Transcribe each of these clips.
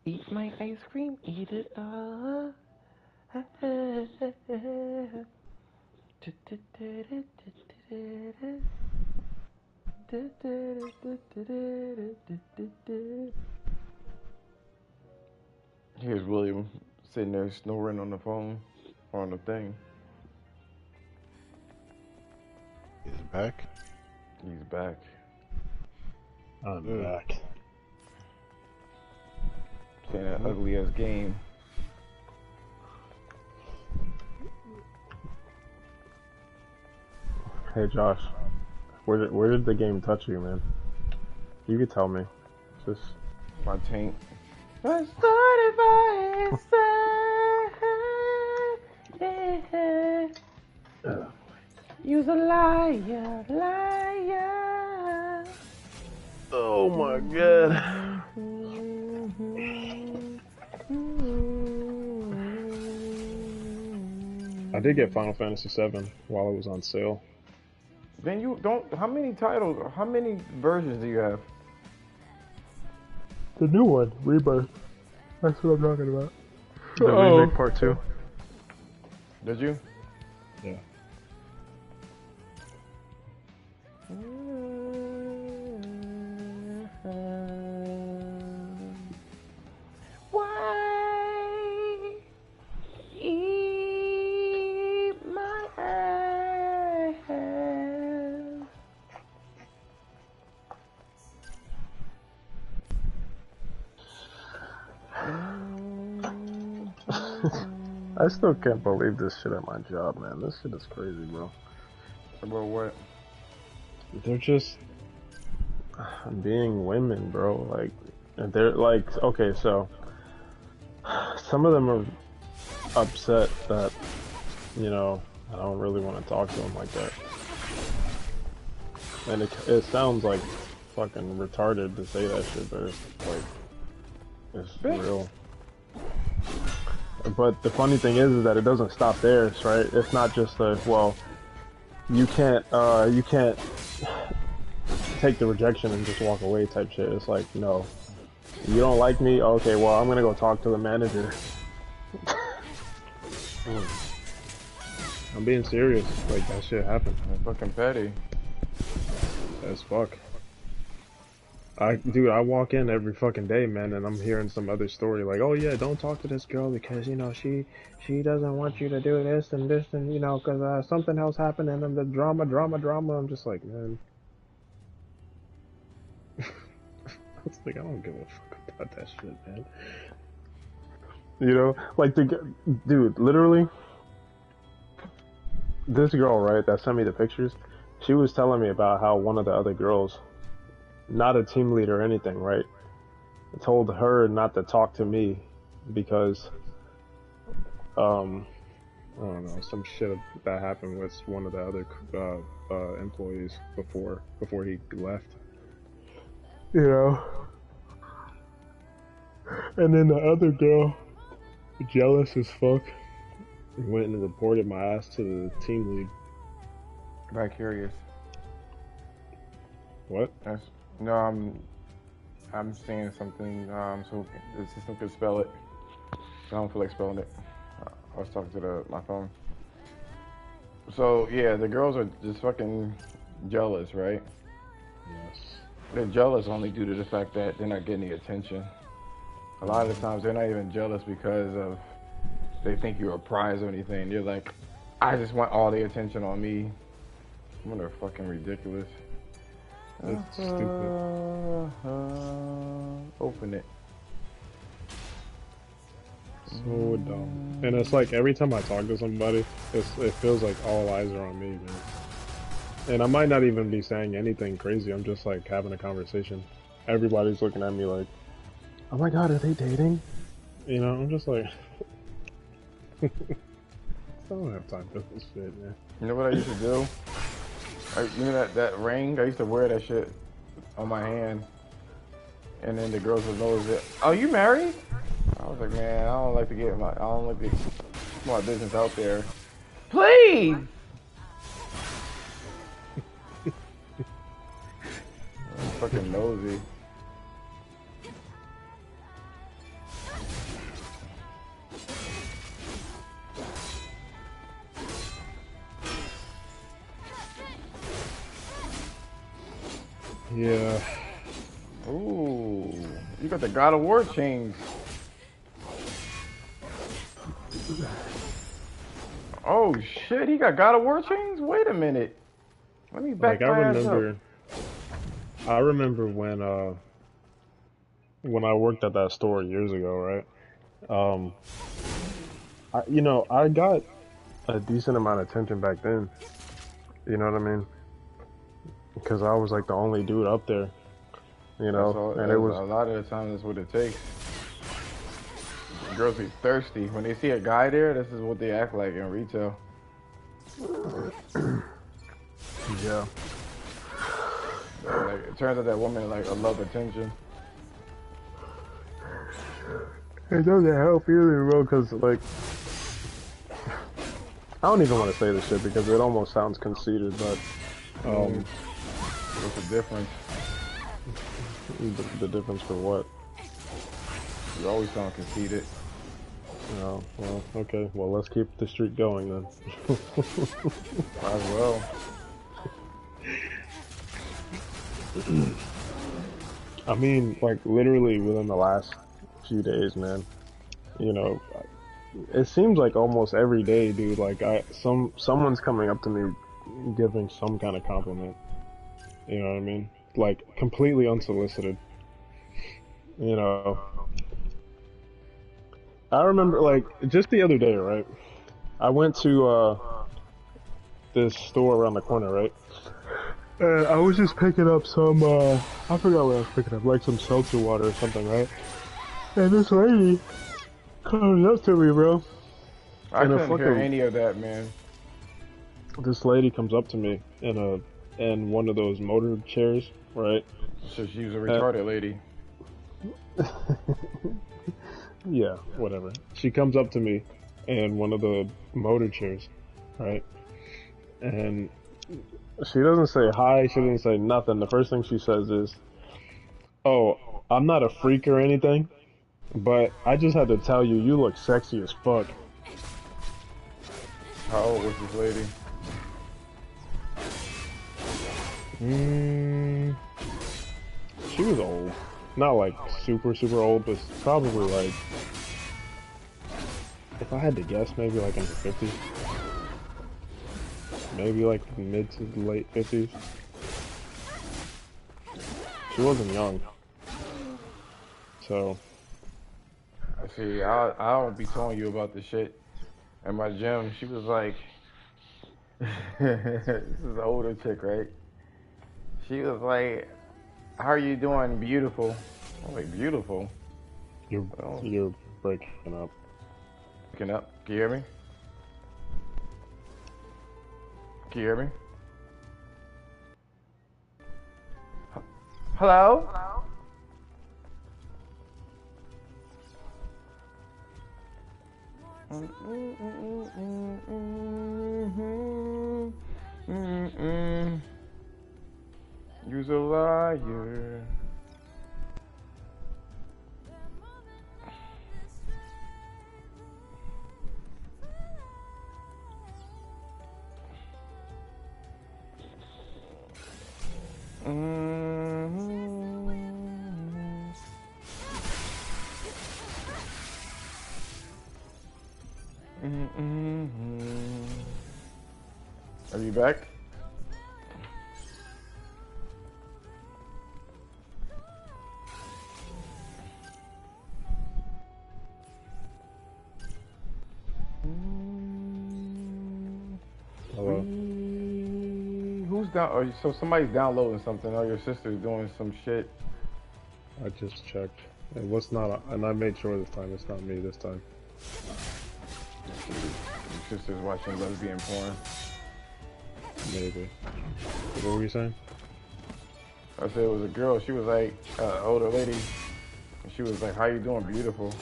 Eat my ice cream, eat it all. Here's William sitting there snoring on the phone, on the thing. He's back. He's back. I'm back. Playing that ugly ass game. Hey Josh, where did the game touch you, man? You could tell me. Just My taint. I started by inside. You's a liar, liar. oh my god. I did get Final Fantasy VII while it was on sale. Then you don't. How many titles? How many versions do you have? The new one, Rebirth. That's what I'm talking about. The remake part 2. Did you? Yeah. Why eat my ass? I still can't believe this shit at my job, man. This shit is crazy, bro. About what? They're just being women, bro. Like, they're like, okay, so some of them are upset that, you know, I don't really want to talk to them like that. And it sounds like fucking retarded to say that shit, but it's like, it's real. But the funny thing is that it doesn't stop there, right? It's not just a, well, you can't take the rejection and just walk away type shit. It's like, no, you don't like me? Okay, well, I'm gonna go talk to the manager. I'm being serious. Like, that shit happened. I'm fucking petty. As fuck. Dude, I walk in every fucking day, man, and I'm hearing some other story like, oh yeah, don't talk to this girl because, you know, she doesn't want you to do this and this and, you know, because something else happened and then the drama. I'm just like, man. It's like, I don't give a fuck about that shit, man. You know, like, dude, literally, this girl, right, that sent me the pictures, she was telling me about how one of the other girls, not a team leader or anything, right, told her not to talk to me because, I don't know, some shit that happened with one of the other employees before he left. You know? And then the other girl, jealous as fuck, went and reported my ass to the team lead. Vicarious. What? No, I'm saying something so the system could spell it. I don't feel like spelling it. I was talking to my phone. So yeah, the girls are just fucking jealous, right? Yes. They're jealous only due to the fact that they're not getting the attention. A lot of the times they're not even jealous because of they think you're a prize or anything. You're like, I just want all the attention on me. When they're fucking ridiculous. That's stupid. Open it. So dumb. And it's like every time I talk to somebody, it feels like all eyes are on me, man. And I might not even be saying anything crazy. I'm just like having a conversation. Everybody's looking at me like, oh my god, are they dating? You know, I'm just like, I don't have time for this shit, man. You know what I used to do? You know that ring? I used to wear that shit on my hand. And then the girls would notice it. Oh, you married? I was like, man, I don't like to get my business out there. Please! I'm fucking nosy. Yeah. Ooh, you got the God of War chains. Oh shit, he got God of War chains? Wait a minute. Let me Like back my ass up. I remember when I worked at that store years ago, right? Um, I got a decent amount of attention back then. You know what I mean? Because I was like the only dude up there, That's all. and it That's, was a lot of the time, that's what it takes. Girls be thirsty when they see a guy there. This is what they act like in retail. yeah. Like it turns out that woman like love attention. It doesn't help either, bro. Because like I don't even want to say this shit because it almost sounds conceited, but What's the difference? the difference for what? You always sound conceited. Oh, well, okay. Well, let's keep the streak going then. Might as well. I mean, like literally within the last few days, man. You know, it seems like almost every day, dude. Like someone's coming up to me, giving some kind of compliment. You know what I mean? Like completely unsolicited. You know, I remember like just the other day, right? I went to this store around the corner, right? And I was just picking up some I forgot what I was picking up, like some seltzer water or something, right? And this lady comes up to me, bro. I couldn't hear any of that, man. This lady comes up to me in one of those motor chairs, right? So she was a retarded lady. Yeah, whatever. She comes up to me in one of the motor chairs, right? And she doesn't say hi, she doesn't say nothing. The first thing she says is, "Oh, I'm not a freak or anything, but I just had to tell you, you look sexy as fuck." How old was this lady? She was old. Not like super, super old, but probably like, if I had to guess, maybe like in her 50s. Maybe like mid to late 50s. She wasn't young. So. See, I don't be telling you about the shit at my gym. She was like, this is an older chick, right? She was like, "How are you doing, beautiful?" I'm like, "Beautiful." You're breaking up. Breaking up. Can you hear me? Can you hear me? Hello? You's a liar. Are you back? Hello. Who's down? Oh, so somebody's downloading something. Oh, your sister's doing some shit. I just checked. It was not, and I made sure this time it's not me this time. Your sister's watching lesbian porn. Maybe. What were you saying? I said it was a girl. She was like an older lady. She was like, "How you doing, beautiful?"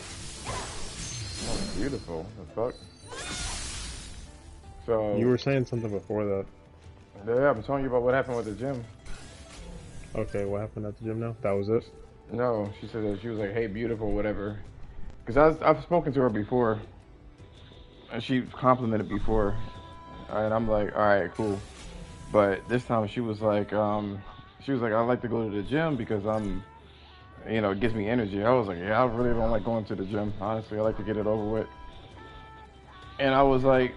Oh, beautiful. The fuck. So You were saying something before that. yeah, I'm telling you about what happened with the gym. Okay, what happened at the gym now? That was it? No, she said that she was like, "Hey, beautiful," whatever. Because I've spoken to her before, and she complimented before, and I'm like, all right, cool. But this time she was like, She was like, I like to go to the gym because it gives me energy. I was like, yeah, I really don't like going to the gym. Honestly, I like to get it over with. And I was like,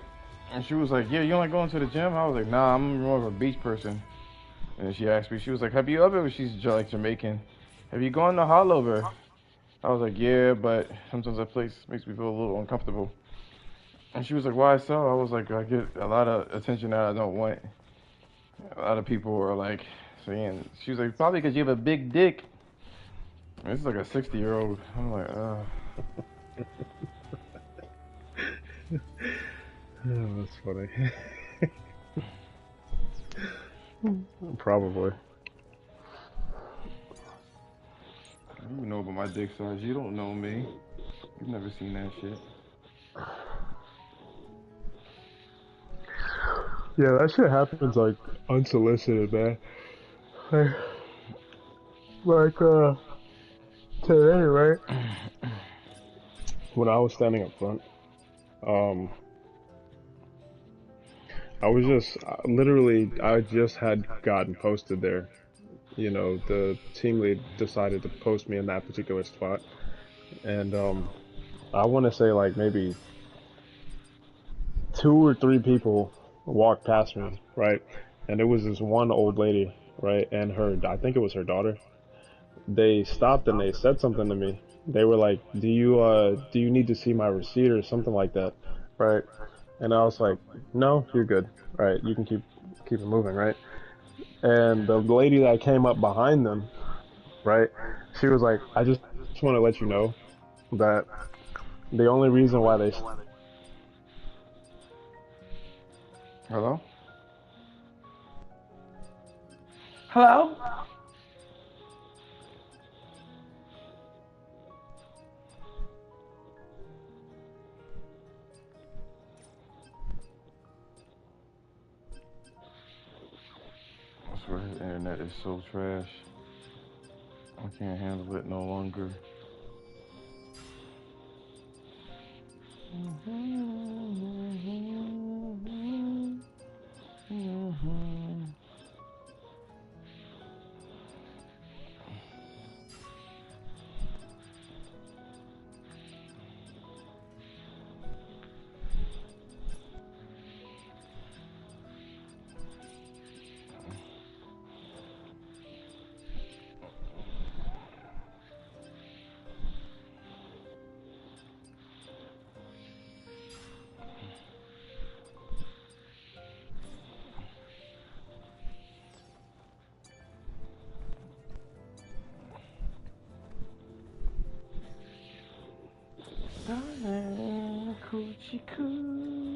and she was like, yeah, you don't like going to the gym? I was like, nah, I'm more of a beach person. And she asked me, she was like, have you ever, she's like Jamaican, have you gone to Hollover? I was like, yeah, but sometimes that place makes me feel a little uncomfortable. And she was like, why so? I was like, I get a lot of attention that I don't want. A lot of people are like saying, she was like, probably because you have a big dick. And this is like a 60-year-old. I'm like, Oh, that's funny. Probably. you know about my dick size. You don't know me. You've never seen that shit. Yeah, that shit happens like unsolicited, man. Like, like today, right? When I was standing up front, um, I was just literally, I just had gotten posted there. You know, the team lead decided to post me in that particular spot, and I want to say like maybe 2 or 3 people walked past me, right? And it was this one old lady, right? And I think it was her daughter. They stopped and they said something to me. They were like, do you need to see my receipt or something like that?" Right? And I was like, "No, you're good. Right? You can keep it moving, right?" And the lady that came up behind them, right? She was like, "I just want to let you know that the only reason why they..." Hello? Hello? I swear the internet is so trash. I can't handle it no longer. Darling, coochie coo.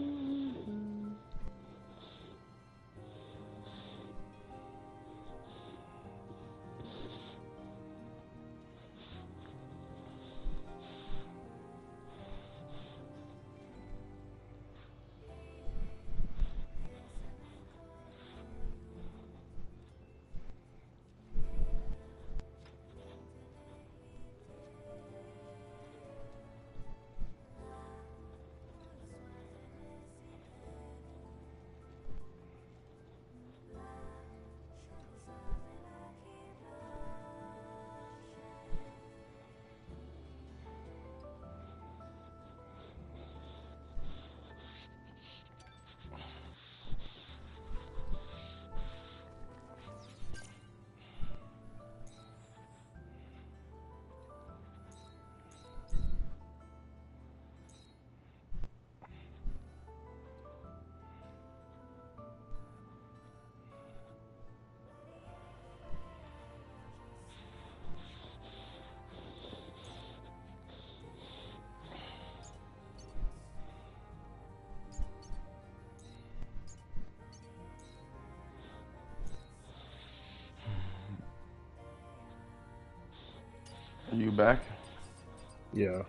Are you back? Yeah.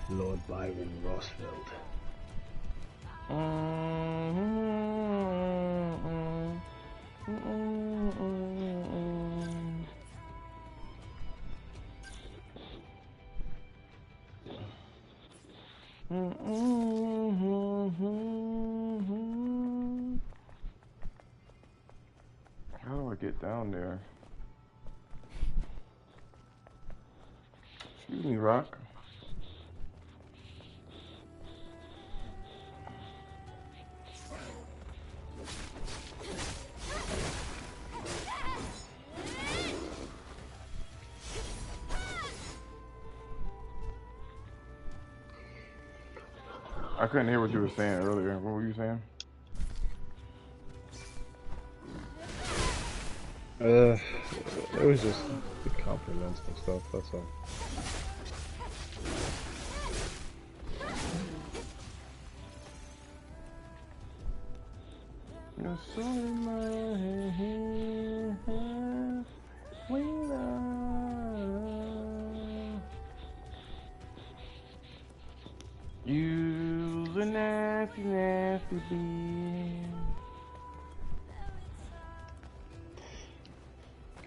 Lord Byron Roosevelt. How do I get down there? Excuse me, Rock. I couldn't hear what you were saying earlier. What were you saying? It was just the compliments and stuff, that's all. You're so in my head, we love. You's a nasty, nasty bee.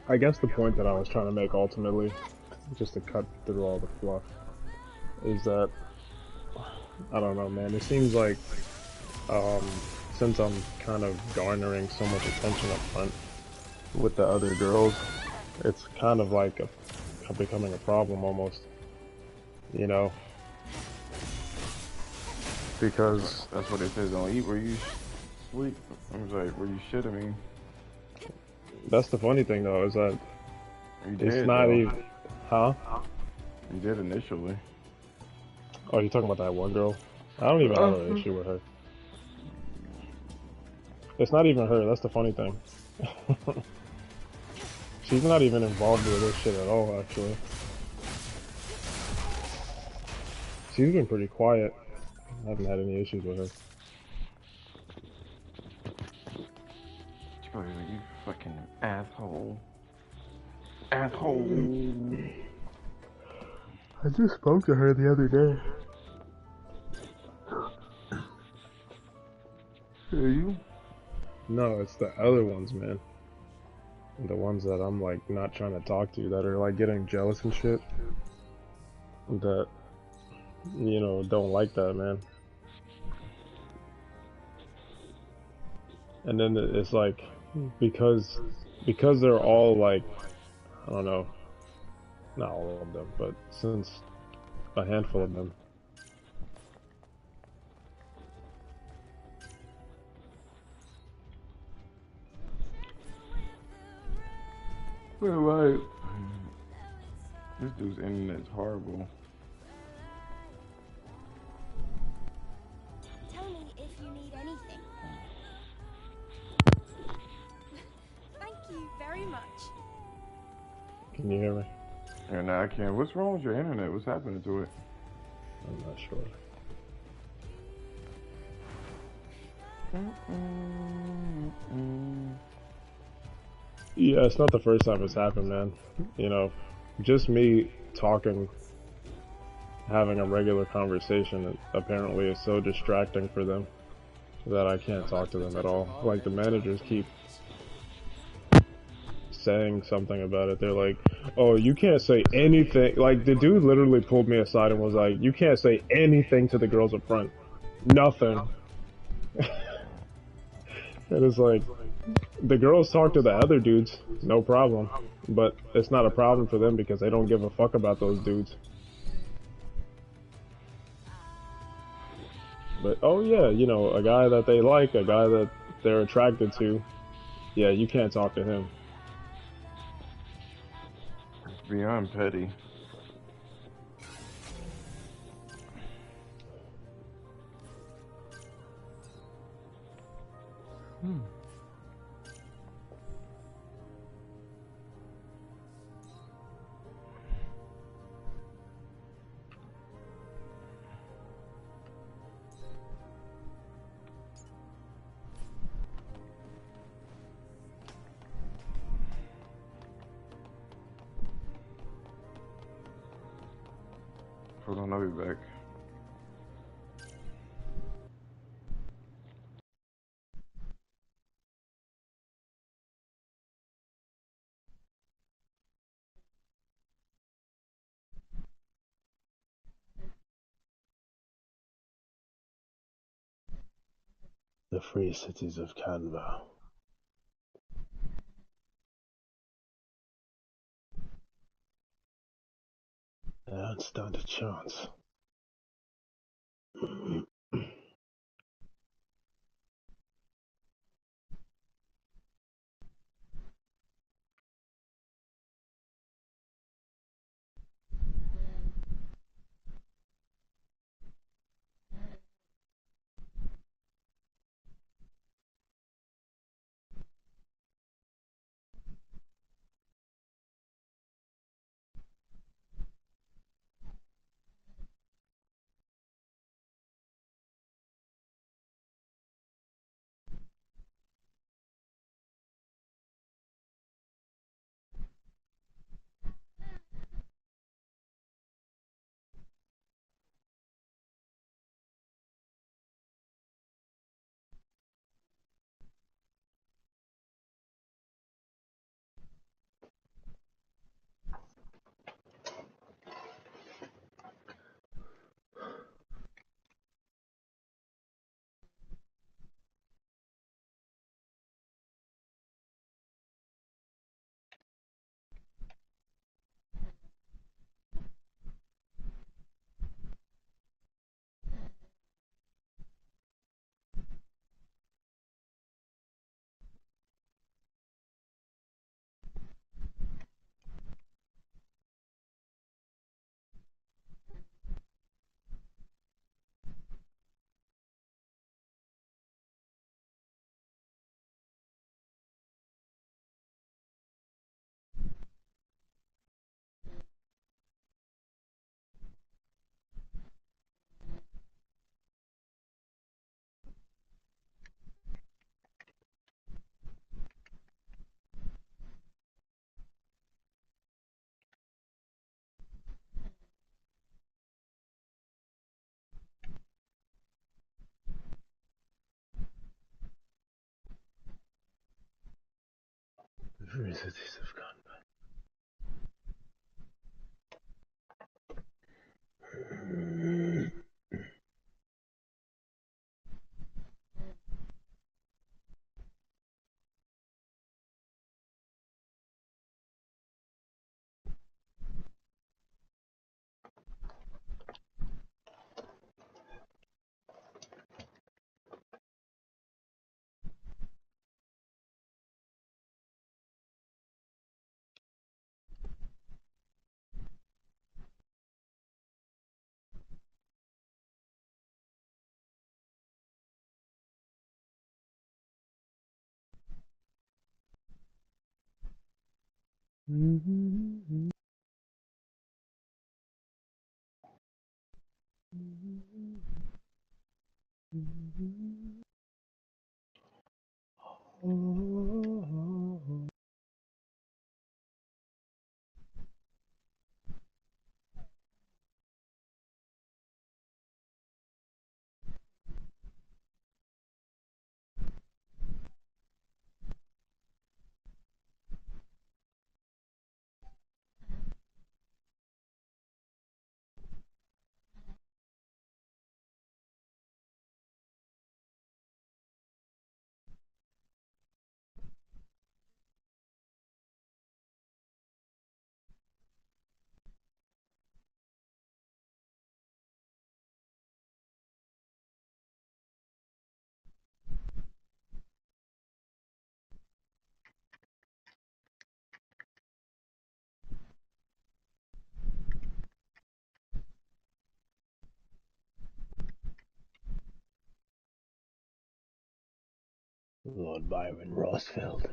I guess the point that I was trying to make ultimately, just to cut through all the fluff, is that, I don't know, man, it seems like, since I'm kind of garnering so much attention up front with the other girls, it's kind of like becoming a problem almost, you know? Because That's what it says. Don't eat where you sleep. I was like, where you shit. I mean, that's the funny thing though, is that you it's did. not Though. even, huh? You did initially. Oh, you're talking about that one girl? I don't even have an issue with her. It's not even her, that's the funny thing. She's not even involved with this shit at all, actually. She's been pretty quiet. I haven't had any issues with her. She's probably like, you fucking asshole. Asshole. I just spoke to her the other day. Are you? No, it's the other ones, man. The ones that I'm like not trying to talk to, that are like getting jealous and shit. That, you know, don't like that, man. And then it's like, because they're all like, I don't know, not all of them, but since a handful of them. Wait, right. This dude's internet's horrible. Tell me if you need anything. Thank you very much. Can you hear me? Yeah, now I can't. What's wrong with your internet? What's happening to it? I'm not sure. Yeah, it's not the first time it's happened, man. You know, just me talking, having a regular conversation, apparently is so distracting for them that I can't talk to them at all. Like, the managers keep saying something about it. They're like, oh, you can't say anything. Like, the dude literally pulled me aside and was like, you can't say anything to the girls up front. Nothing. And it's like, the girls talk to the other dudes, no problem. But it's not a problem for them because they don't give a fuck about those dudes. But, oh yeah, you know, a guy that they like, a guy that they're attracted to, yeah, you can't talk to him. It's beyond petty. Hold on, I'll be back. The free cities of Canva. I don't stand a chance. The free cities of Canva. Lord Byron Rossfeld.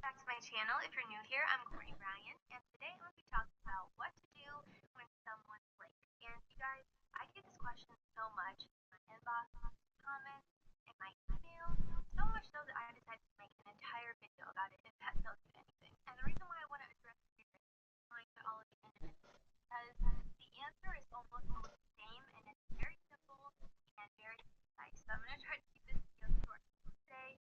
Back to my channel. If you're new here, I'm Courtney Ryan, and today I'm going to be talking about what to do when someone's late. And you guys, I get this question so much in my inbox, comments, in my email, so much so that I decided to make an entire video about it if that tells you anything. And the reason why I want to address it here is explain to all of you individually, because the answer is almost always the same, and it's very simple and very concise. So I'm going to try to keep this video short today.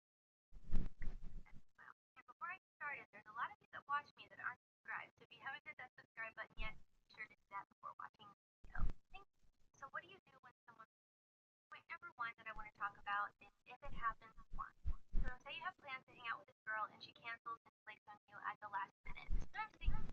And before I get started, there's a lot of you that watch me that aren't subscribed. So if you haven't hit that subscribe button yet, be sure to do that before watching the video. Thank you. So what do you do when someone... Point number one that I want to talk about is if it happens once. So say you have plans to hang out with this girl and she cancels and flakes on you at the last minute. Sometimes things...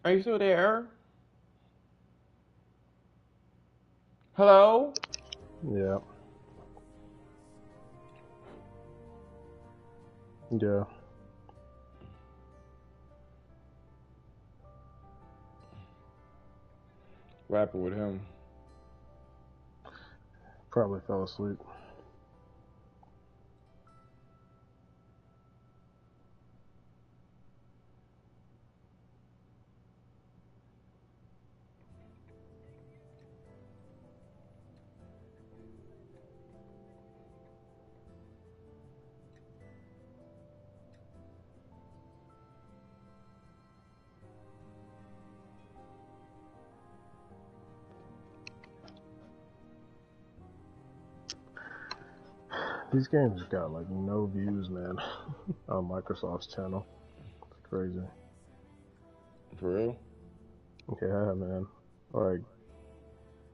Are you still there? Hello? Yeah. Yeah. Rapping with him. Probably fell asleep. These games got like no views, man, on Microsoft's channel. It's crazy. For real? Yeah, man. Like,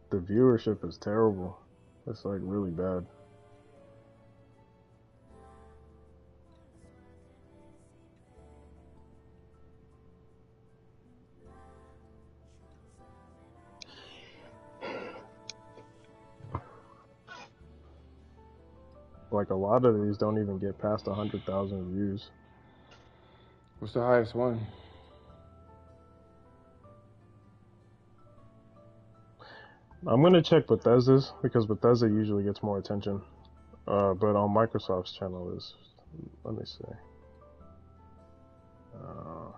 the viewership is terrible. It's like really bad. Like, a lot of these don't even get past 100,000 views. What's the highest one? I'm gonna check Bethesda's because Bethesda usually gets more attention. But on Microsoft's channel is, let me see. Uh,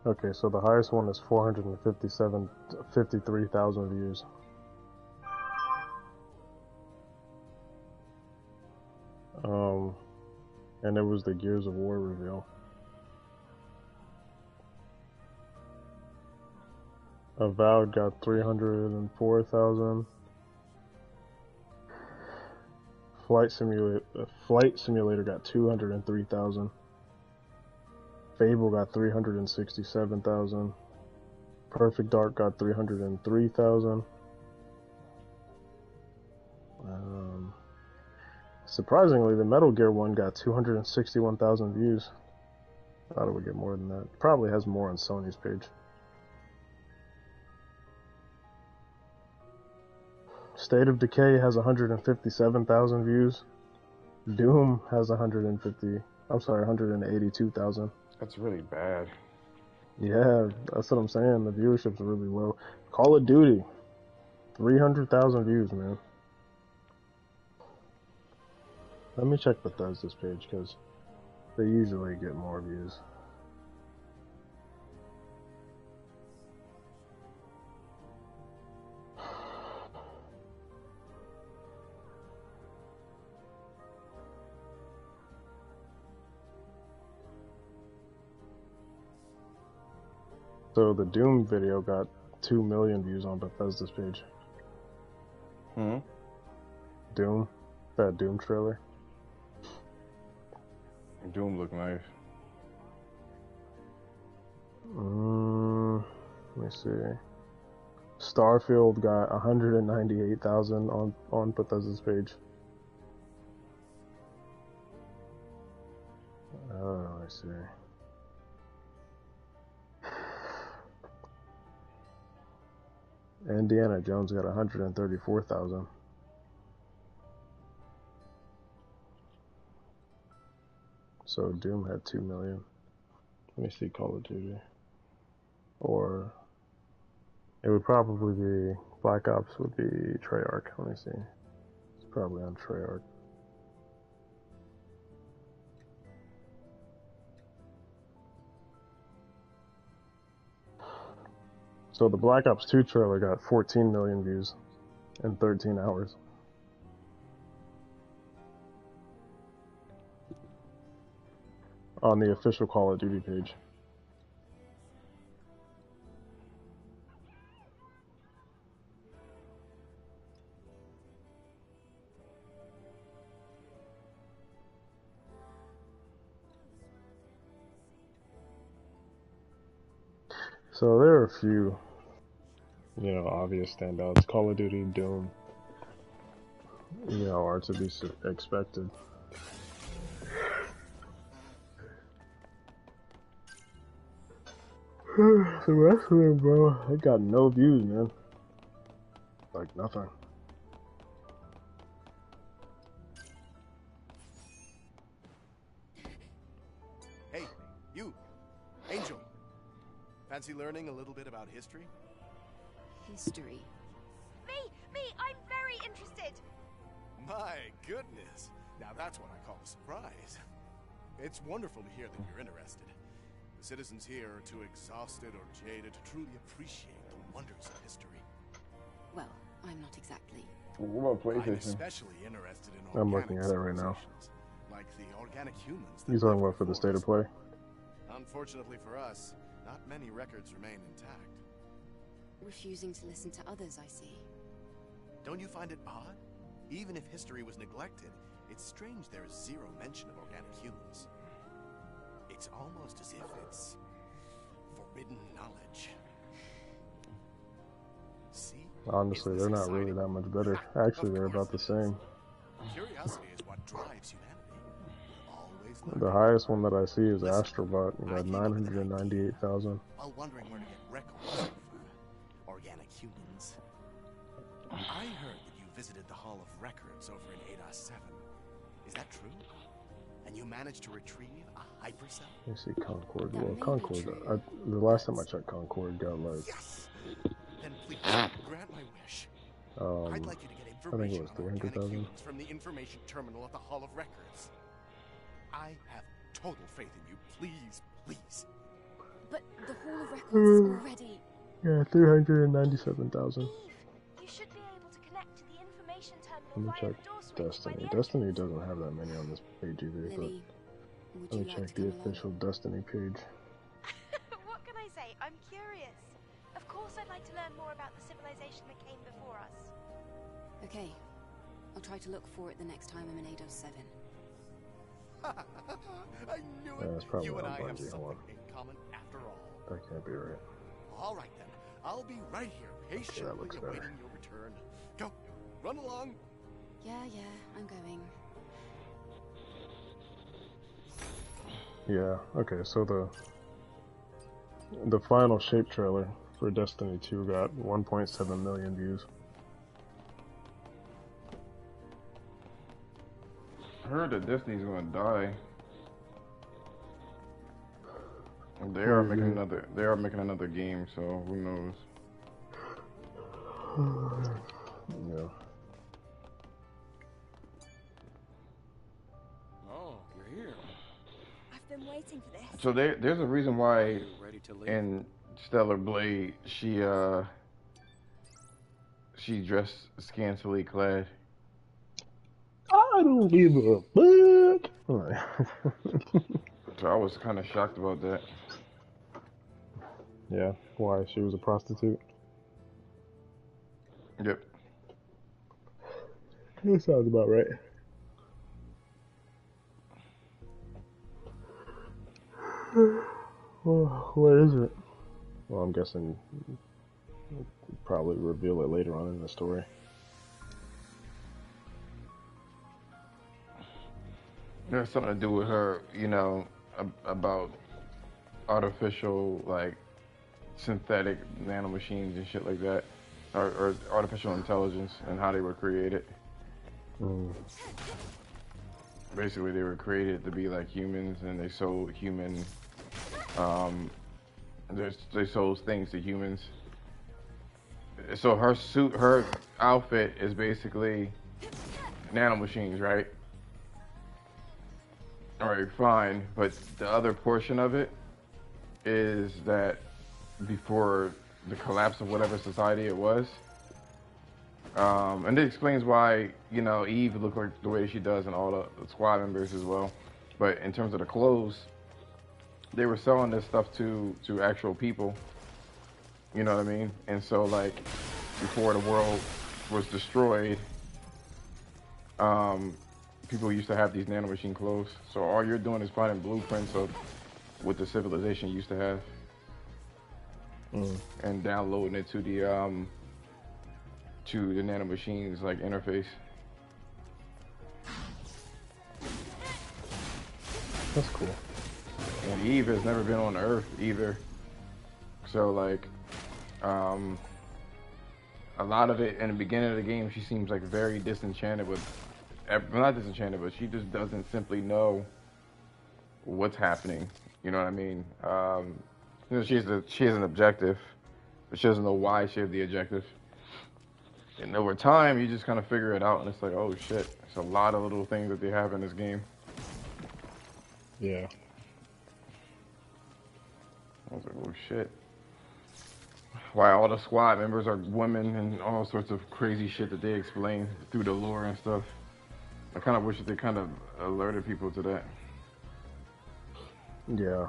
okay, so the highest one is 53,000 views. And it was the Gears of War reveal. Avowed got 304,000. Flight Simulator got 203,000. Fable got 367,000. Perfect Dark got 303,000. Surprisingly, the Metal Gear one got 261,000 views. Thought it would get more than that. Probably has more on Sony's page. State of Decay has 157,000 views. Doom has 182,000. That's really bad. Yeah, that's what I'm saying. The viewership's really low. Call of Duty, 300,000 views, man. Let me check Bethesda's page, because they usually get more views. So the Doom video got 2 million views on Bethesda's page. Doom, that Doom trailer. Doom look nice. Let me see. Starfield got 198,000 on Bethesda's page. Oh, I see. Indiana Jones got 134,000. So Doom had 2 million. Let me see Call of Duty. Or it would probably be Black Ops would be Treyarch. Let me see. It's probably on Treyarch. So the Black Ops 2 trailer got 14 million views in 13 hours. on the official Call of Duty page. So there are a few, obvious standouts. Call of Duty, Doom, are to be expected. The rest of them, bro, I got no views, man. Like nothing. Hey, you, Angel. Fancy learning a little bit about history? History. Me, I'm very interested. My goodness. Now that's what I call a surprise. It's wonderful to hear that you're interested. The citizens here are too exhausted or jaded to truly appreciate the wonders of history. Well, I'm not exactly. What about I'm PlayStation? especially interested in I'm organic looking at it right now. civilizations, like the organic humans. You talking about for the state of play? Unfortunately for us, not many records remain intact. Refusing to listen to others, I see. Don't you find it odd? Even if history was neglected, it's strange there is zero mention of organic humans. It's almost as if it's forbidden knowledge. See? Honestly, they're not really that much better. Actually, they're about the same. Curiosity is what drives humanity. Always The learning. highest one that I see is Listen, Astrobot. You got 998,000. While wondering where to get records of organic humans. I heard that you visited the Hall of Records over in Ada 7. Is that true? And you managed to retrieve a hypercell? Let me see Concord. That Well, may be Concord. true. The last time I checked, Concord got like Yes! Then please grant my wish. um, I'd like you to get I think it information was on organic 300,000. humans from the information terminal at the Hall of Records. I have total faith in you. Please, please. But the Hall of Records is already... Yeah, 397,000. Eve, you should be able to connect to the information terminal Let me via check the door switch by Destiny. the Destiny entrance. doesn't have that many on this page either, but Lily, would let you me like check to the come along? official Destiny page. What can I say? I'm curious. Of course I'd like to learn more about the civilization that came before us. Okay. I'll try to look for it the next time I'm in Ada 7. I knew Yeah, it. it's probably You and not I have Bungie. Hold something in common after all. That can't be right. All right then. I'll be right here, patiently looks awaiting better. your return. Go, run along. Yeah, I'm going. Yeah, okay, so the final shape trailer for Destiny 2 got 1.7 million views. I heard that Disney's gonna die. They are making another. They are making another game, so who knows? Yeah. Oh, you're here. I've been waiting for this. So there's a reason why You ready to leave? in Stellar Blade she dressed scantily clad. I don't give a fuck. Alright. So I was kind of shocked about that. Yeah, why? She was a prostitute? Yep. That sounds about right. Well, where is it? Well, I'm guessing we'll probably reveal it later on in the story. It has something to do with her, about artificial, like, synthetic nanomachines and shit like that. Or artificial intelligence and how they were created. Basically, they were created to be like humans, and they sold human, they sold things to humans. So her suit, her outfit is basically nanomachines, right? Alright, fine, but the other portion of it is that before the collapse of whatever society it was, and it explains why, Eve looked like the way she does and all the squad members as well. But in terms of the clothes, they were selling this stuff to actual people. You know what I mean? And so like before the world was destroyed, um, people used to have these nanomachine clothes. So all you're doing is finding blueprints of what the civilization used to have, and downloading it to the nanomachine's like interface. That's cool. And Eve has never been on Earth either. So like, a lot of it in the beginning of the game, she seems like very disenchanted with, not disenchanted, but she just doesn't simply know what's happening. You know what I mean? You know, she has an objective, but she doesn't know why she has the objective. And over time, you just kind of figure it out, and it's like, oh shit, it's a lot of little things that they have in this game. Yeah. I was like, oh shit. Why all the squad members are women and all sorts of crazy shit that they explain through the lore and stuff. I kind of wish that they kind of alerted people to that. Yeah.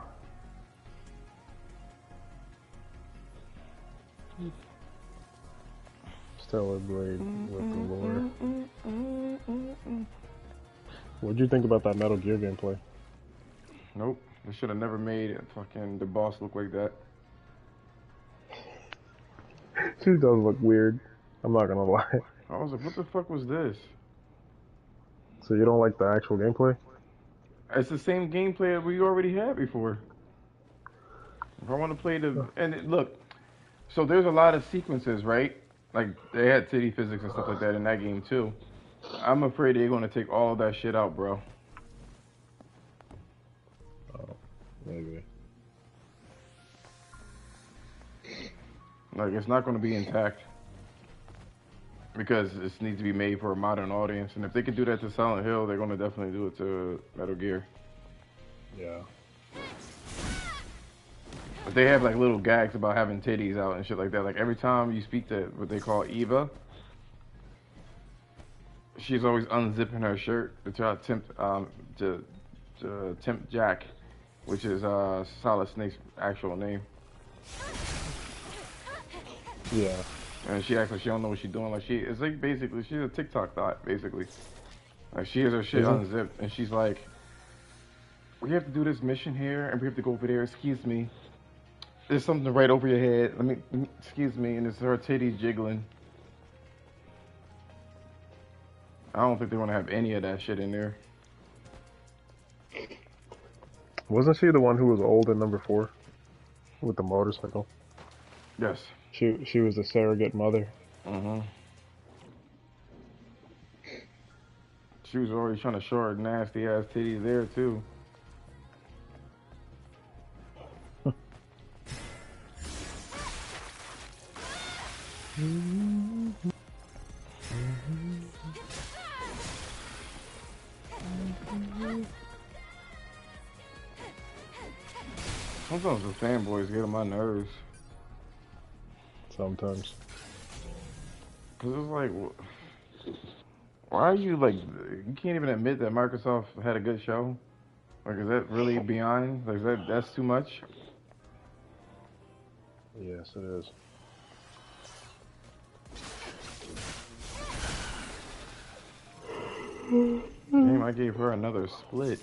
Stellar Blade with the lore. What'd you think about that Metal Gear gameplay? Nope. They should have never made fucking the boss look like that. She does look weird. I'm not gonna lie. I was like, what the fuck was this? So you don't like the actual gameplay? It's the same gameplay that we already had before. If I want to play the... look, so there's a lot of sequences, right? Like, they had city physics and stuff like that in that game, too. I'm afraid they're going to take all that shit out, bro. Oh, maybe. Like, it's not going to be intact. Because it needs to be made for a modern audience. And if they can do that to Silent Hill, they're going to definitely do it to Metal Gear. Yeah. But they have, like, little gags about having titties out and shit like that. Like, every time you speak to what they call Eva, she's always unzipping her shirt to try to tempt Jack, which is Solid Snake's actual name. Yeah. And she acts like she don't know what she's doing. Like it's like basically she's a TikTok thought basically. Like she has her shit unzipped and she's like, we have to do this mission here and we have to go over there. Excuse me. There's something right over your head. Excuse me. And it's her titties jiggling. I don't think they want to have any of that shit in there. Wasn't she the one who was old in number 4 with the motorcycle? Yes. She was the surrogate mother. She was already trying to show her nasty ass titties there too. Sometimes the fanboys get on my nerves. Sometimes. Cause it's like, why are you like, you can't even admit that Microsoft had a good show? Like, is that really beyond? Like, that's too much? Yes, it is. Damn, I gave her another split.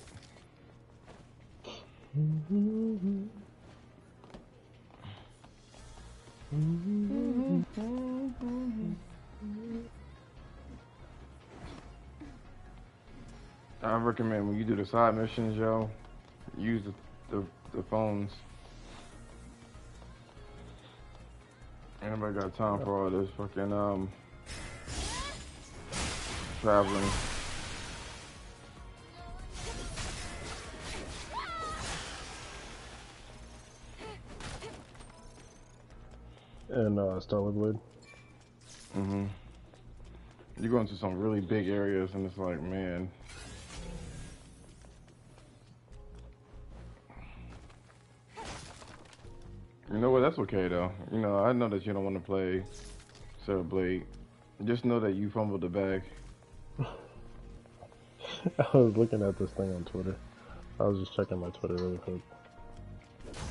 I recommend when you do the side missions, yo, use the phones. Ain't nobody got time for all this fucking traveling. And Stellar Blade. You go into some really big areas and it's like, man. You know what? That's okay though. You know, I know that you don't want to play Stellar Blade. Just know that you fumbled the bag. I was looking at this thing on Twitter. I was just checking my Twitter really quick.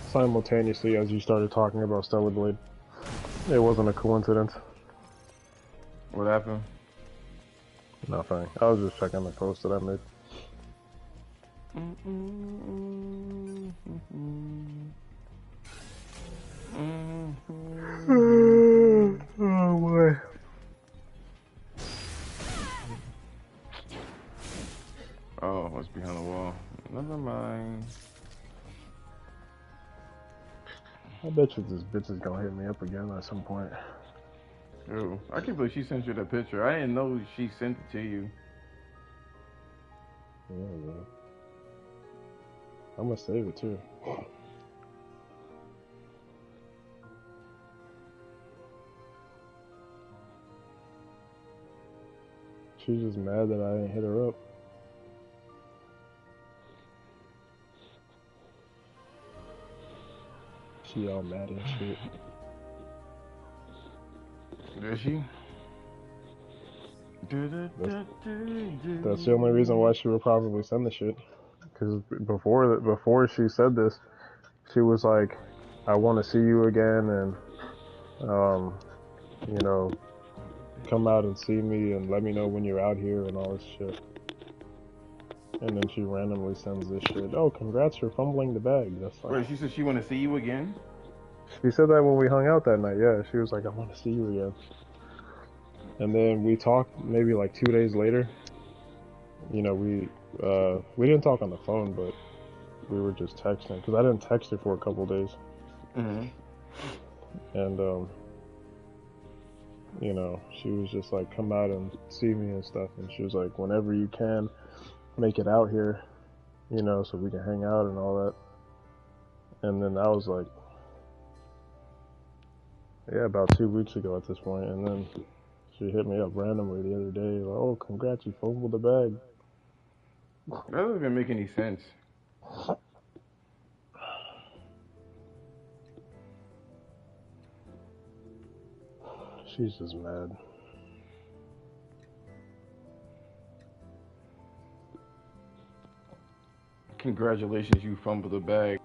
simultaneously as you started talking about Stellar Blade. It wasn't a coincidence. What happened? Nothing. I was just checking the post that I made. Oh boy. Oh, what's behind the wall? Never mind. I bet you this bitch is gonna hit me up again at some point. Ew. I can't believe she sent you the picture. I didn't know she sent it to you. Yeah, man. I'm gonna save it too. She's just mad that I didn't hit her up. She all mad and shit. Is she? That's the only reason why she would probably send the shit. Because before she said this, she was like, "I want to see you again, and you know, come out and see me, and let me know when you're out here, and all this shit." And then she randomly sends this shit. Oh, congrats for fumbling the bag. That's like. Wait, she said she want to see you again? She said that when we hung out that night. Yeah, she was like, "I want to see you again." And then we talked maybe like 2 days later. You know, we didn't talk on the phone, but we were just texting because I didn't text her for a couple days. Mm-hmm. And you know, she was just like, "Come out and see me and stuff." And she was like, "Whenever you can, make it out here, you know, so we can hang out and all that." And then I was like, yeah, about 2 weeks ago at this point, and then she hit me up randomly the other day, like, "Oh, congrats, you fumbled the bag." That doesn't even make any sense. She's just mad. Congratulations, you fumbled the bag.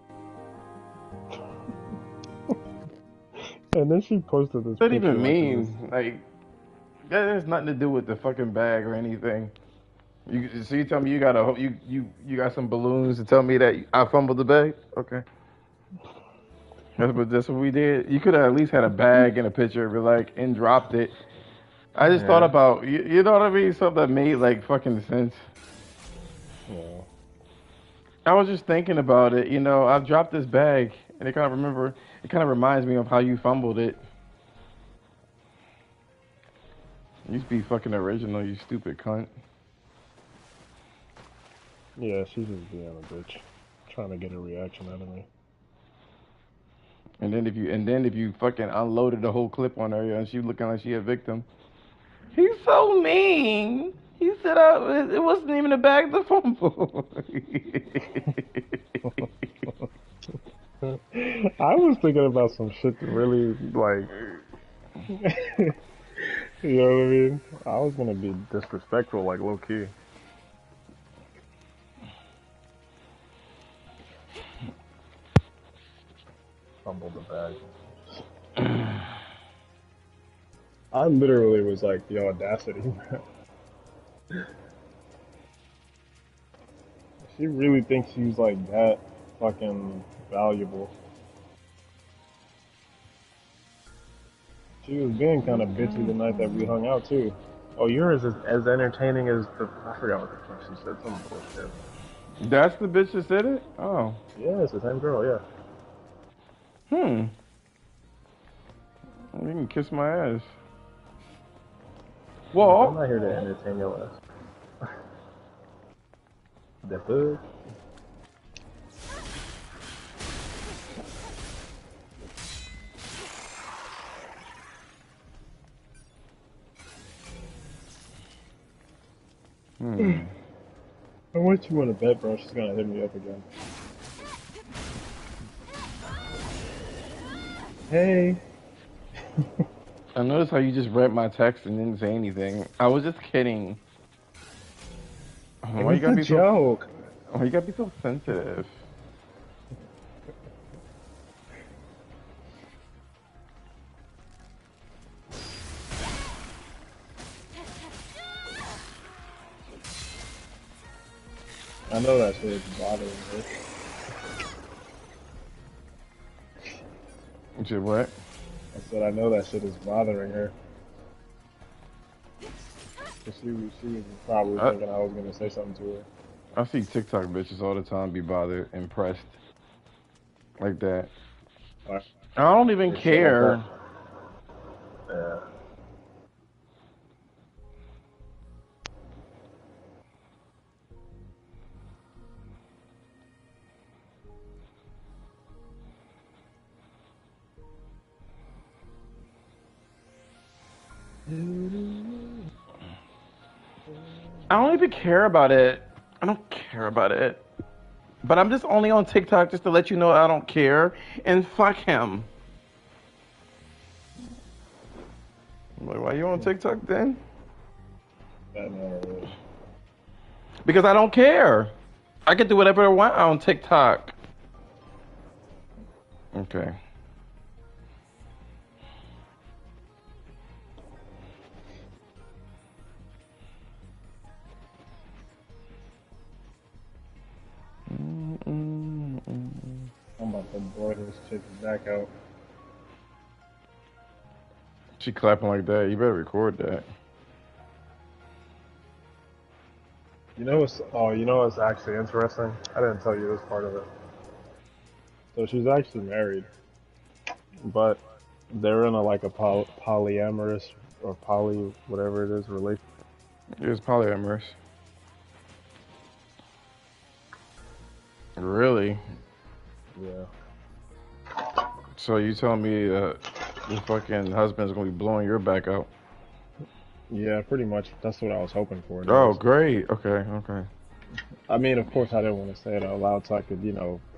And then she posted this What does that picture even like mean? Like, that has nothing to do with the fucking bag or anything. So you tell me you got you got some balloons to tell me that I fumbled the bag? Okay. That's what we did. You could have at least had a bag and a picture of it, like, and dropped it. I just thought about, you know what I mean? Something that made, like, fucking sense. Yeah. I was just thinking about it, you know, I dropped this bag, and it kind of reminds me of how you fumbled it. You used to be fucking original, you stupid cunt. Yeah, she's just being a bitch, trying to get a reaction out of me. And then if you fucking unloaded the whole clip on her, and she looking like she a victim. He's so mean. He said it wasn't even a bag to fumble. I was thinking about some shit that really, like, you know what I mean? I was gonna be disrespectful, like, low key. Fumbled the bag. I literally was like, the audacity. She really thinks she's like that fucking valuable. She was being kind of bitchy the night that we hung out too. Oh, yours is as entertaining as the. I forgot what the fuck she said. Some bullshit. That's the bitch that said it? Oh. Yeah, it's the same girl. Yeah. You can kiss my ass. Well, I'm not here to entertain your ass. The fuck? How much you want to bet, bro? She's gonna hit me up again. Hey. I noticed how you just read my text and didn't say anything. I was just kidding. It was a joke. Why you gotta be so sensitive? I know that shit is bothering her. You said what? I said I know that shit is bothering her. 'Cause she was probably thinking I was gonna say something to her. I see TikTok bitches all the time be bothered, impressed, like that. Or I don't even shit like that. care. Yeah. I don't even care about it. I don't care about it. But I'm just only on TikTok just to let you know I don't care. And fuck him. Like, why you on TikTok then? Because I don't care. I can do whatever I want on TikTok. Okay. I'm about to board this chick back out. She clapping like that. You better record that. You know what's actually interesting? I didn't tell you this part of it. So she's actually married, but they're in a polyamorous or poly whatever it is relationship. It was polyamorous. Really? Yeah. So you telling me your fucking husband's gonna be blowing your back out? Yeah, pretty much. That's what I was hoping for. Oh, great. Okay. I mean, of course, I didn't want to say it out loud so I could,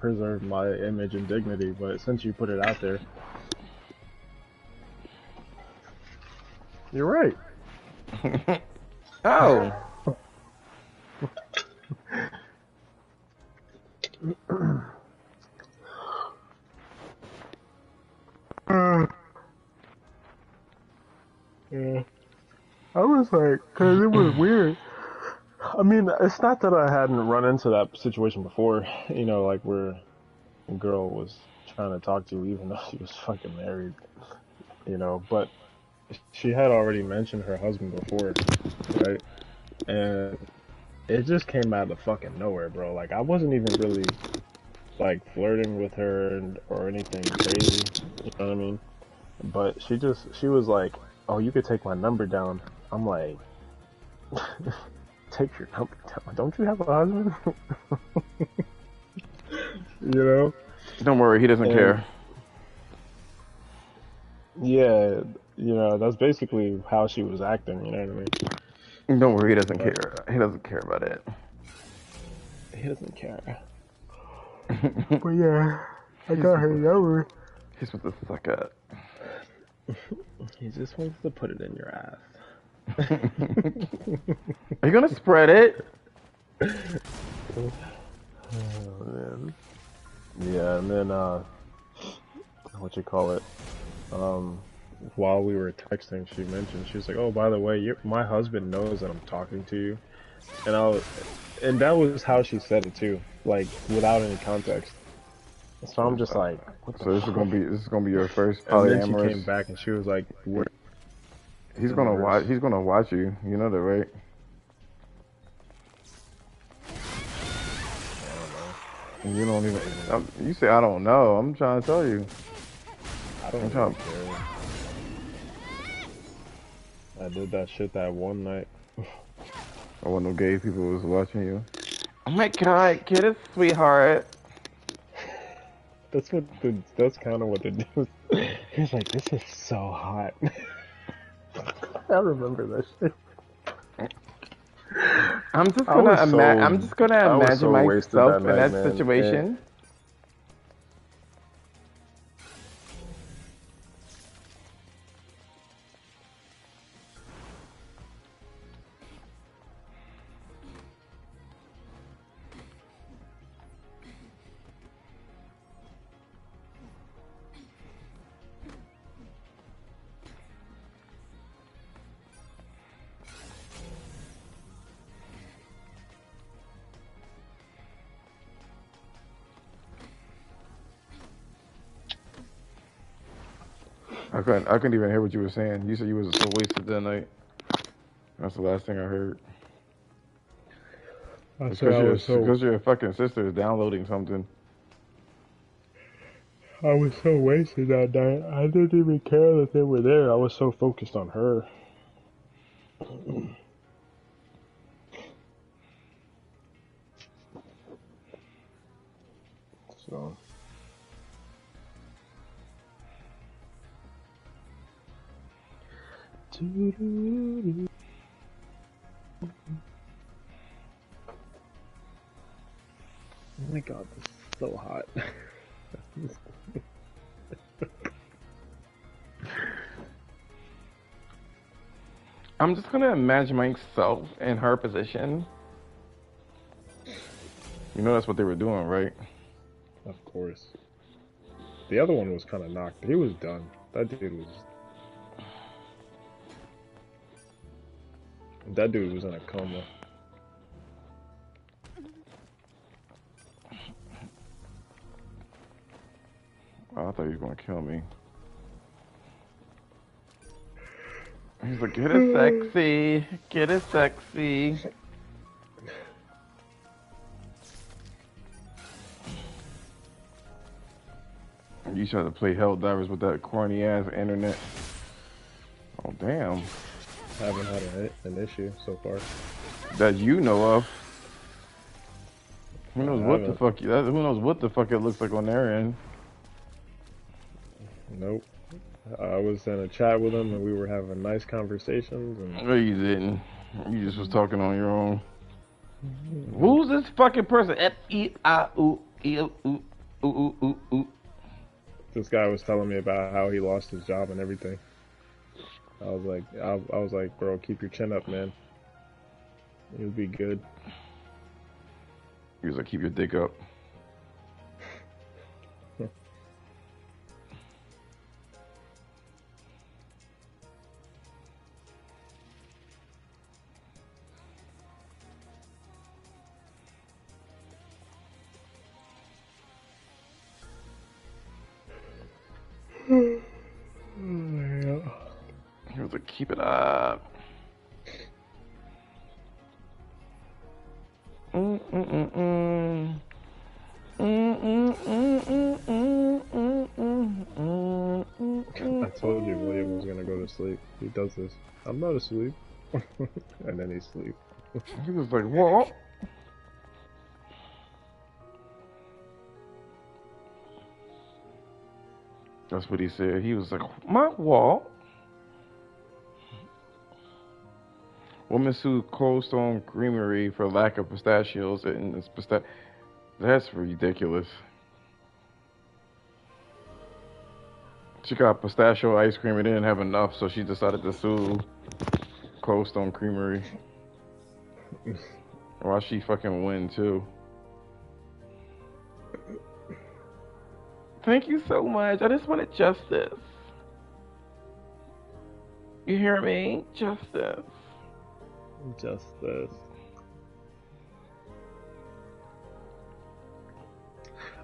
preserve my image and dignity. But since you put it out there, you're right. Oh. Yeah. I was like, cause it was weird. I mean, it's not that I hadn't run into that situation before, like where a girl was trying to talk to you even though she was fucking married, but she had already mentioned her husband before, right? And it just came out of fucking nowhere, bro. Like, I wasn't even really, like, flirting with her or anything crazy, you know what I mean? But she was like, oh, you could take my number down. I'm like, take your number down. Don't you have a husband? Don't worry, he doesn't care. Yeah, that's basically how she was acting, you know what I mean? Don't worry, he doesn't care. He doesn't care about it. He doesn't care. But yeah, I got her number. He's with the suck up. He just wants to put it in your ass. Are you gonna spread it? Oh man. Yeah, and then what you call it? While we were texting, she mentioned, she was like, "Oh, by the way, my husband knows that I'm talking to you," and that was how she said it too, like without any context. So I'm just like, what the so this fuck? is gonna be your first polyamorous. And then she came back and she was like, He's gonna watch you. You know that, right? And you don't even. You say I don't know. I'm trying to tell you. I don't really care. I did that shit that one night. I want no gay people was watching you. Oh my god, get it, sweetheart. That's kind of what the dude. He was like, "This is so hot." I remember that shit. I'm just gonna imagine myself in that situation. I couldn't even hear what you were saying. You said you was so wasted that night. That's the last thing I heard. I It's said because your fucking sister is downloading something. I was so wasted that night. I didn't even care that they were there. I was so focused on her. So. Oh my god, this is so hot. I'm just gonna imagine myself in her position. You know that's what they were doing, right? Of course. The other one was kind of knocked. He was done. That dude was in a coma. Oh, I thought he was gonna kill me. He's like, get it sexy, get it sexy. You tried to play Helldivers with that corny ass internet. Oh damn. Haven't had an issue so far. That you know of. Who knows what the fuck? Who knows what the fuck it looks like on their end? Nope. I was in a chat with him and we were having nice conversations. And... No, you didn't. You just was talking on your own. Who's this fucking person? This guy was telling me about how he lost his job and everything. I was like, bro, keep your chin up, man. You'll be good. He was like, keep your dick up. He was like, keep it up. I told you William was gonna go to sleep. He does this. I'm not asleep. And then he sleeps. He was like, what? That's what he said. He was like, my what? Woman sued Cold Stone Creamery for lack of pistachios and That's ridiculous. She got pistachio ice cream and didn't have enough, so she decided to sue Cold Stone Creamery. Why she fucking win too? Thank you so much. I just wanted justice. You hear me? Justice. Justice.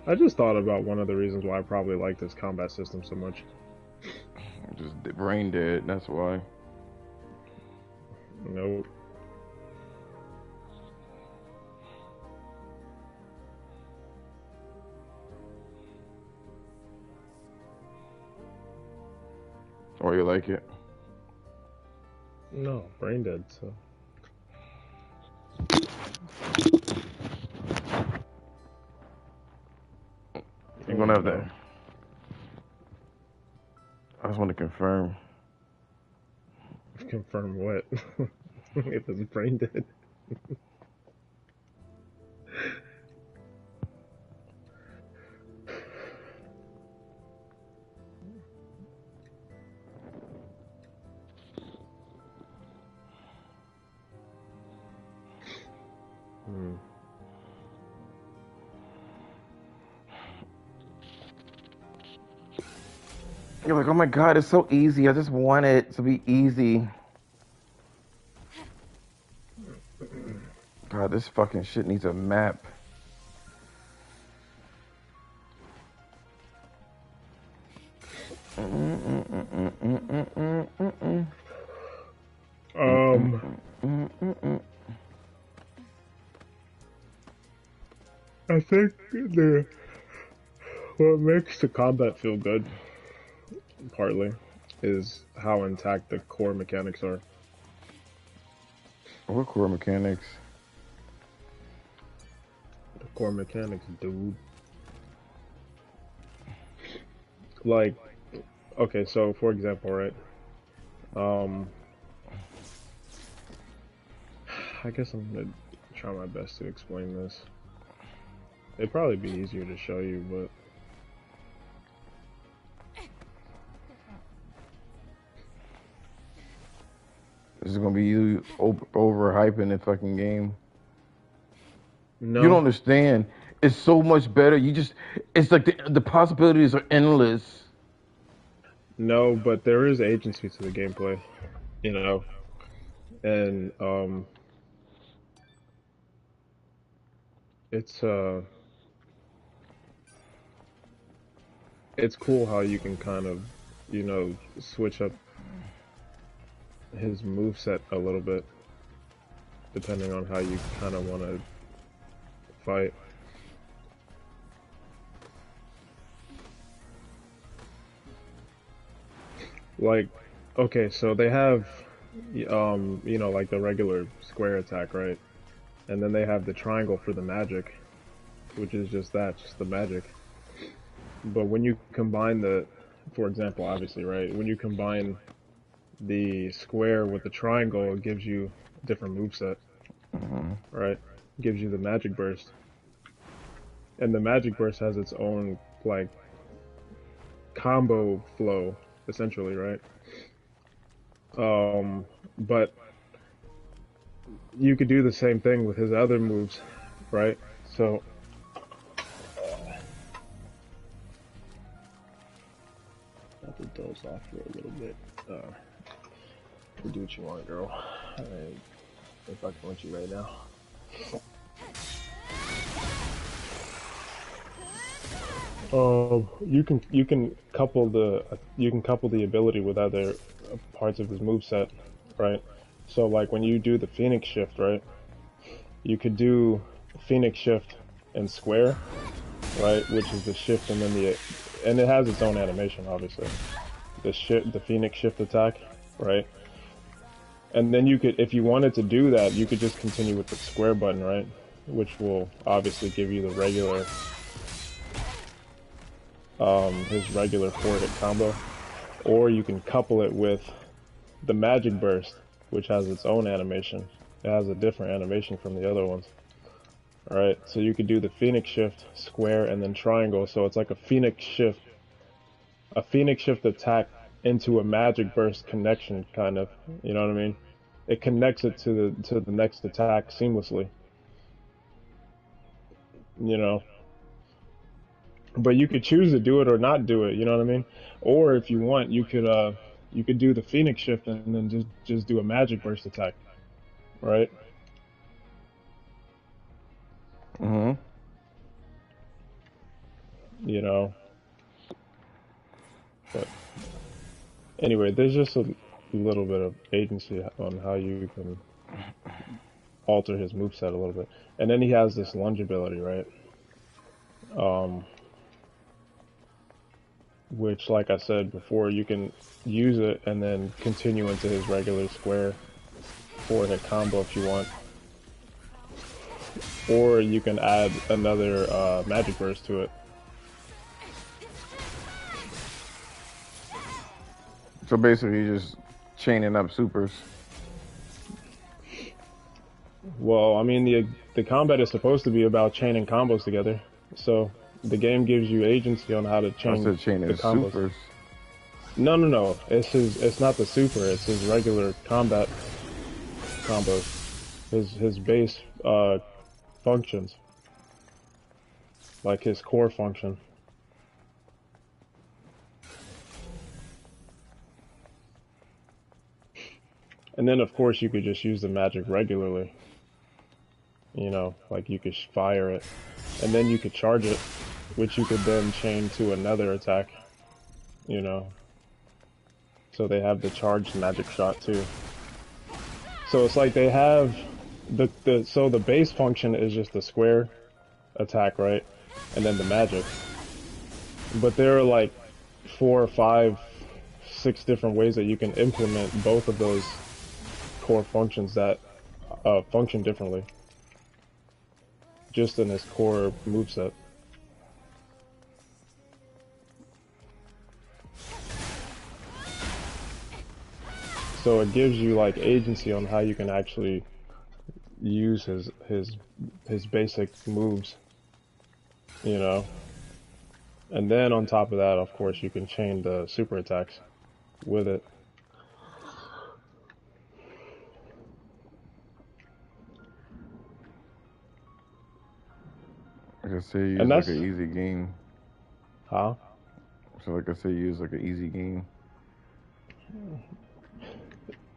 I just thought about one of the reasons why I probably like this combat system so much. Just brain dead, that's why. Nope. Or you like it? No, brain dead, so. You're gonna have that. I just want to confirm. Confirm what? If it's brain dead. You're like, oh my god, it's so easy. I just want it to be easy. God, this fucking shit needs a map. I think what makes the combat feel good, partly, is how intact the core mechanics are. What core mechanics? The core mechanics, dude. Like, okay, so for example, right? Um, I guess I'm gonna try my best to explain this. It'd probably be easier to show you, but This is gonna be you overhyping the fucking game. You don't no, understand. It's so much better. It's like the possibilities are endless. no, but there is agency to the gameplay, you know, and it's it's cool how you can kind of, you know, switch up his moveset a little bit, depending on how you kind of want to fight. Like, okay, so they have, you know, like the regular square attack, right? And then they have the triangle for the magic, which is just that, just the magic. But when you combine for example, obviously, right? When you combine the square with the triangle, it gives you a different moveset, right? It gives you the magic burst. And the magic burst has its own, like, combo flow, essentially, right? But you could do the same thing with his other moves, right? So, I have to doze off for a little bit. You do what you want, girl. I'm fucking with you right now. You can couple the ability with other parts of his moveset, right? So like when you do the Phoenix Shift, right? You could do Phoenix Shift and square, right? Which is the shift and then and it has its own animation, obviously. The Phoenix Shift attack, right? And then you could, if you wanted to do that, you could just continue with the square button, right? Which will obviously give you the regular, his regular 4-hit combo. Or you can couple it with the Magic Burst, which has its own animation. It has a different animation from the other ones. Alright, so you could do the Phoenix Shift, square, and then triangle, so it's like a Phoenix Shift attack into a Magic Burst connection, kind of. You know what I mean? It connects it to the next attack seamlessly. You know? But you could choose to do it or not do it, you know what I mean? Or if you want, you could do the Phoenix Shift and then just do a Magic Burst attack. Right? Mm-hmm. You know? But anyway, there's just a little bit of agency on how you can alter his moveset a little bit. And then he has this lunge ability, right? Which, like I said before, you can use it and then continue into his regular square 4-hit combo if you want. Or you can add another Magic Burst to it. So basically, you're just chaining up supers. Well, I mean, the combat is supposed to be about chaining combos together. So the game gives you agency on how to chain I said chaining the combos. supers. No. It's not the super. It's his regular combat combos. His base functions, like his core function. And then, of course, you could just use the magic regularly. You know, like you could fire it, and then you could charge it, which you could then chain to another attack. You know, So they have the charged magic shot too. So it's like they have so the base function is just the square attack, right? And then the magic. But there are like 4 or 5, 6 different ways that you can implement both of those core functions that function differently. Just in his core moveset. So it gives you like agency on how you can actually use his basic moves, you know. And then on top of that, of course, you can chain the super attacks with it. Like I say, use And like that's an easy game. huh? So like I say, use like an easy game.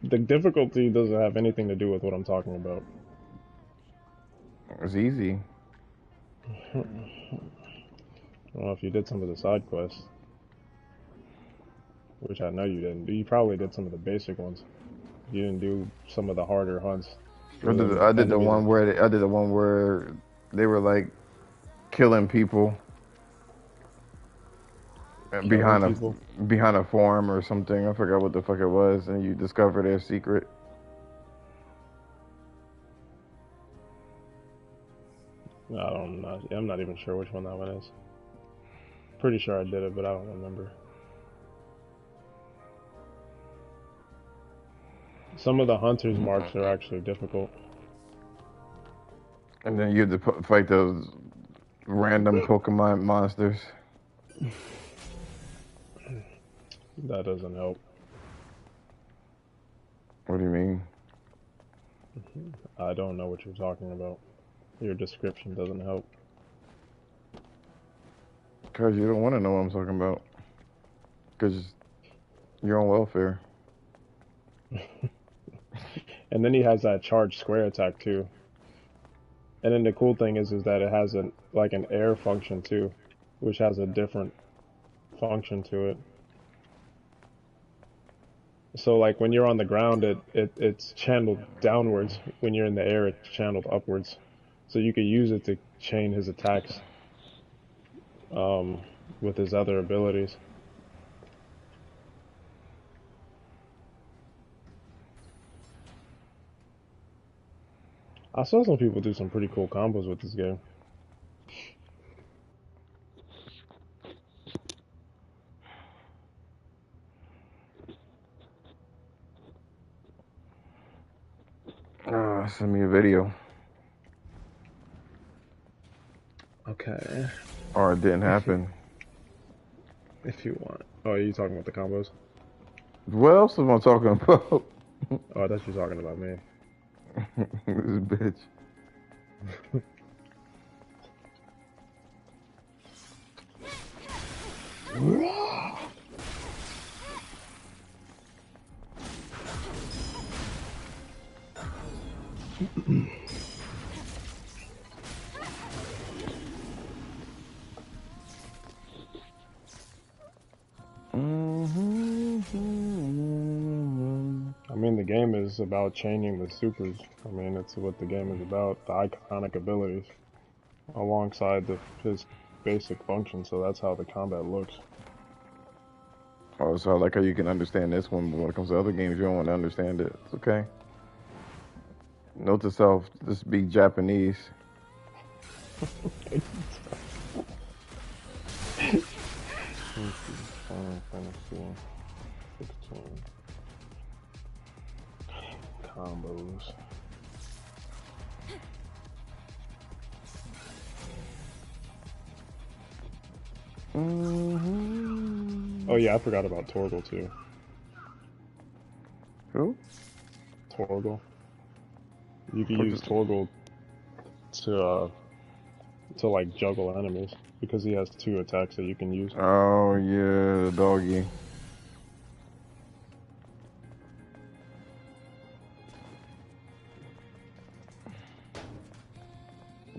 The difficulty doesn't have anything to do with what I'm talking about. It's easy. I don't know if you did some of the side quests, which I know you didn't. You probably did some of the basic ones. You didn't do some of the harder hunts. I did the one where they were like killing people Killing people. behind a farm or something. I forgot what the fuck it was, and you discover their secret. I'm not even sure which one that one is. Pretty sure I did it, but I don't remember. Some of the hunter's marks are actually difficult. And then you have to fight those random Pokemon monsters. That doesn't help. What do you mean? I don't know what you're talking about. Your description doesn't help. Because you don't want to know what I'm talking about. Because you're on welfare. And then he has that charged square attack too. And then the cool thing is that it has an air function too, which has a different function to it. So like when you're on the ground, it's channeled downwards. When you're in the air, it's channeled upwards. So you could use it to chain his attacks with his other abilities. I saw some people do some pretty cool combos with this game. Send me a video. Okay. Or it didn't happen. If you want. Oh, are you talking about the combos? What else am I talking about? Oh, I thought you were talking about me. This bitch. I mean, the game is about chaining the supers. I mean, it's what the game is about, the iconic abilities, alongside his basic function, so that's how the combat looks. Oh, so I like how you can understand this one, but when it comes to other games, you don't want to understand it. It's okay. Note to self, just be Japanese. Combos. Oh yeah, I forgot about Torgal too. Who? Torgal. You can use Torgal to like juggle enemies because he has 2 attacks that you can use. Oh yeah, the doggy.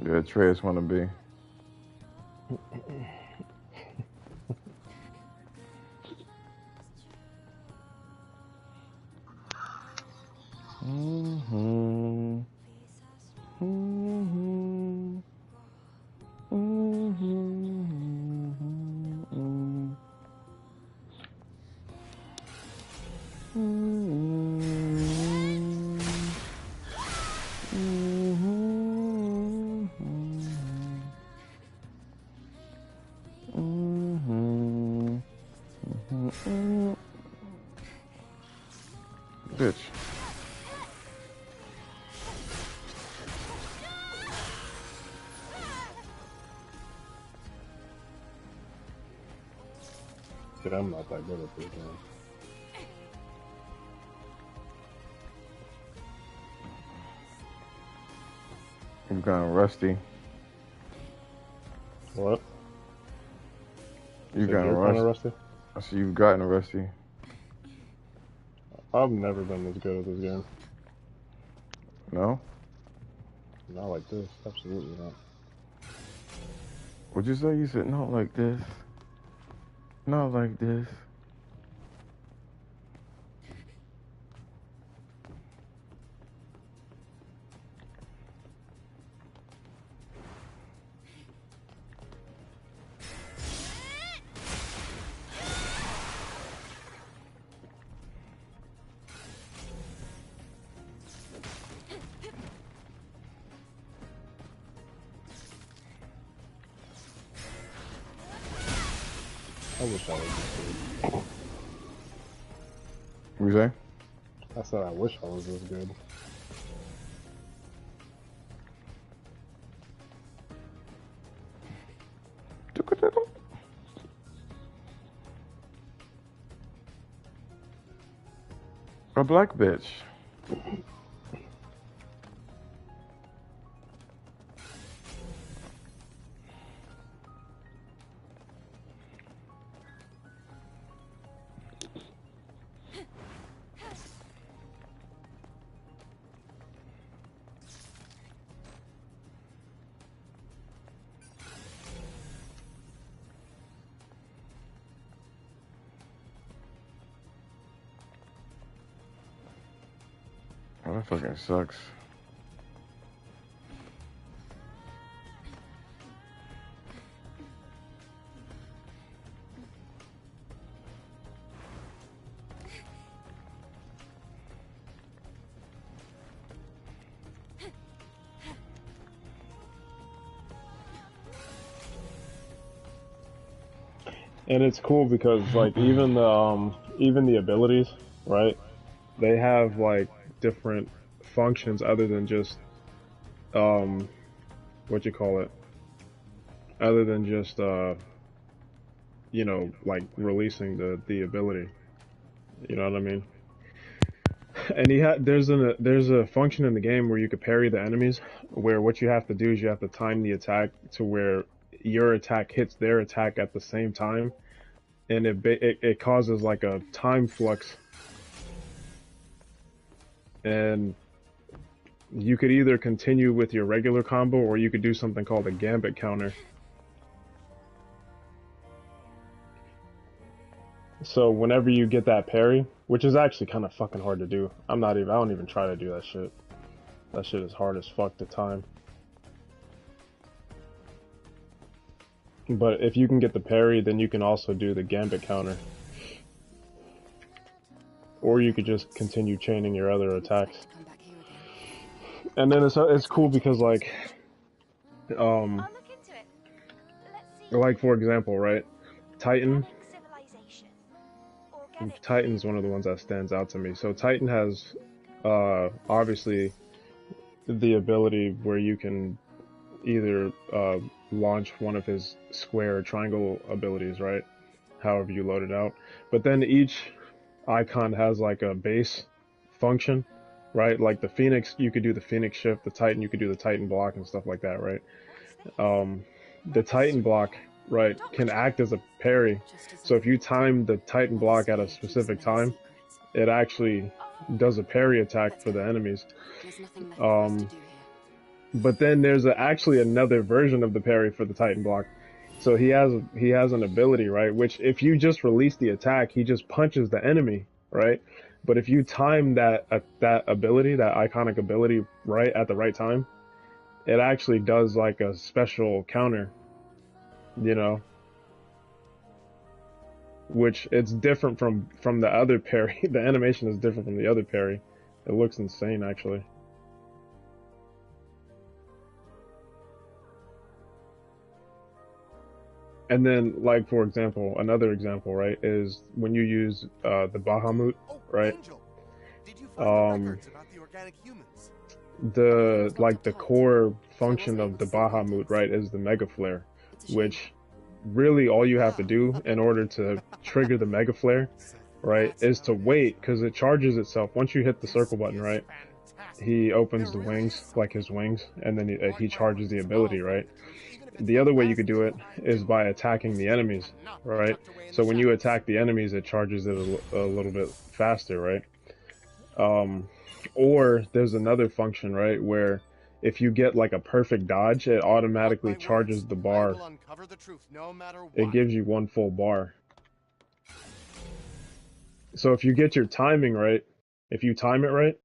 Yeah, Atreus wanna be. Mm-hmm. Mm-hmm. Mm-hmm. Bitch. Dude, I'm not that good at this game. I'm kind of rusty. What? You So kind of you're kind of rusty. rusty? I see you've gotten rusty. I've never been this good at this game. No? Not like this. Absolutely not. Would you say you said not like this? Not like this. I wish I was this good. What you say? I said I wish I was this good. A black bitch. Oh, that fucking sucks. And it's cool because like even the abilities, right? They have like different functions other than just what you call it? Other than just you know, like releasing the ability. You know what I mean? And there's a function in the game where you could parry the enemies, where what you have to do is you have to time the attack to where your attack hits their attack at the same time, and it causes like a time flux, and you could either continue with your regular combo or you could do something called a gambit counter. So whenever you get that parry, which is actually kind of fucking hard to do, I don't even try to do that shit. That shit is hard as fuck to time. But if you can get the parry, then you can also do the gambit counter. Or you could just continue chaining your other attacks. And then it's cool because like like for example, right? Titan's one of the ones that stands out to me. So Titan has obviously the ability where you can either launch one of his square or triangle abilities, right? However you load it out. But then each icon has like a base function, right? Like the Phoenix, you could do the Phoenix shift. The Titan, you could do the Titan block and stuff like that, right? The Titan block, right, can act as a parry. So if you time the Titan block at a specific time, it actually does a parry attack for the enemies. But then there's actually another version of the parry for the Titan block. So he has an ability, right? Which if you just release the attack, he just punches the enemy, right? But if you time that ability, that iconic ability, right at the right time, it actually does like a special counter, you know, which it's different from the other parry. The animation is different from the other parry. It looks insane, actually. And then, like, for example, another example, right, is when you use the Bahamut, right? Angel, did you find the records about the organic humans? The core function of the Bahamut, right, is the Mega Flare, which really all you have to do in order to trigger the Mega Flare, right, is to wait, because it charges itself. Once you hit the circle button, right, he opens the wings, like his wings, and then he charges the ability, right? The other way you could do it is by attacking the enemies, right? So when you attack the enemies, it charges it a little bit faster, right? Or there's another function, right, where if you get like a perfect dodge, it automatically charges the bar. It gives you one full bar. So if you get your timing right, if you time it right,